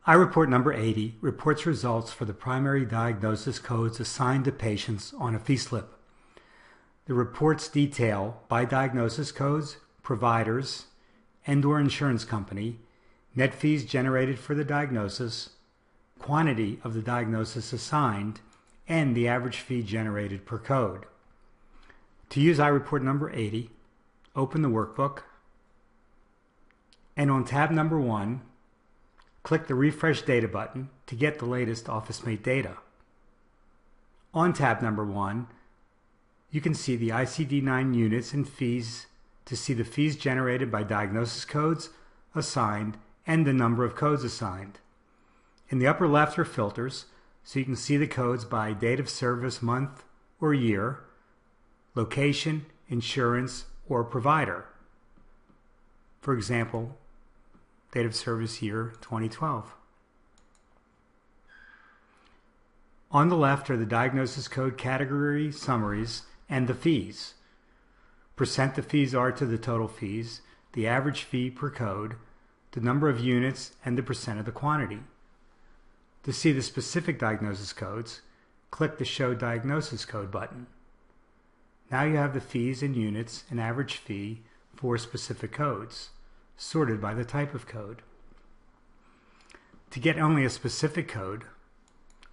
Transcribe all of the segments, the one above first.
iReport number 80 reports results for the primary diagnosis codes assigned to patients on a fee slip. The reports detail by diagnosis codes, providers, and/or insurance company, net fees generated for the diagnosis, quantity of the diagnosis assigned, and the average fee generated per code. To use iReport number 80, open the workbook, and on tab number 1, click the Refresh Data button to get the latest OfficeMate data. On tab number 1, you can see the ICD-9 units and fees to see the fees generated by diagnosis codes assigned and the number of codes assigned. In the upper left are filters, so you can see the codes by date of service, month or year, location, insurance, or provider. For example, date of service year 2012. On the left are the diagnosis code category summaries and the fees. Percent the fees are to the total fees, the average fee per code, the number of units, and the percent of the quantity. To see the specific diagnosis codes, click the Show Diagnosis Code button. Now you have the fees and units and average fee for specific codes, sorted by the type of code. To get only a specific code,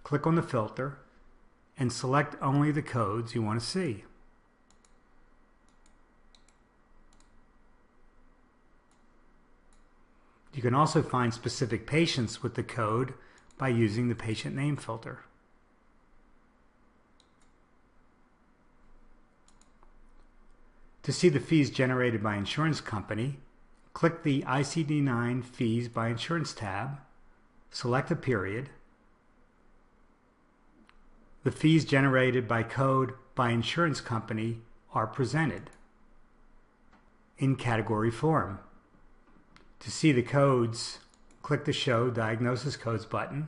click on the filter and select only the codes you want to see. You can also find specific patients with the code by using the patient name filter. To see the fees generated by insurance company, click the ICD-9 Fees by Insurance tab, select a period. The fees generated by code by insurance company are presented in category form. To see the codes, click the Show Diagnosis Codes button.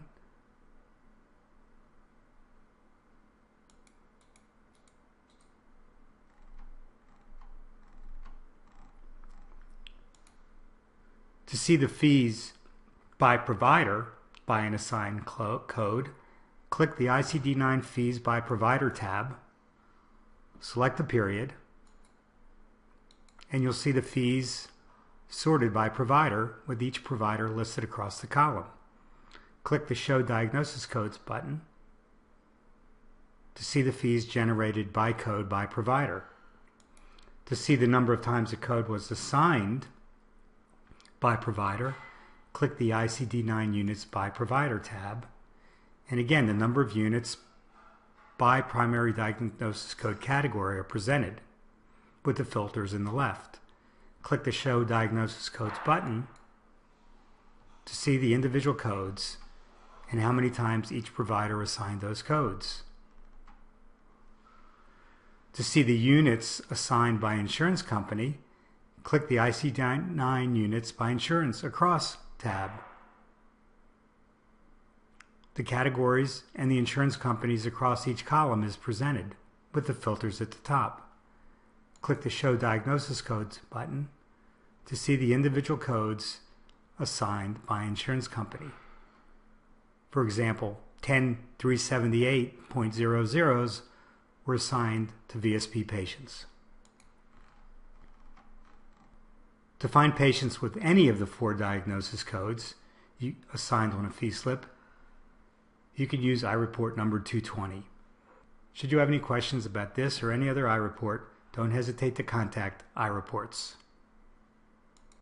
To see the fees by provider by an assigned code, click the ICD-9 Fees by Provider tab, select the period, and you'll see the fees sorted by provider with each provider listed across the column. Click the Show Diagnosis Codes button to see the fees generated by code by provider. To see the number of times a code was assigned by provider, click the ICD-9 Units by Provider tab, and again the number of units by primary diagnosis code category are presented with the filters in the left. Click the Show Diagnosis Codes button to see the individual codes and how many times each provider assigned those codes. To see the units assigned by insurance company, click the ICD-9 Units by Insurance Across tab. The categories and the insurance companies across each column is presented with the filters at the top. Click the Show Diagnosis Codes button to see the individual codes assigned by insurance company. For example, 10.378.00s were assigned to VSP patients. To find patients with any of the 4 diagnosis codes assigned on a fee slip, you can use iReport number 220. Should you have any questions about this or any other iReport, don't hesitate to contact eyeReports.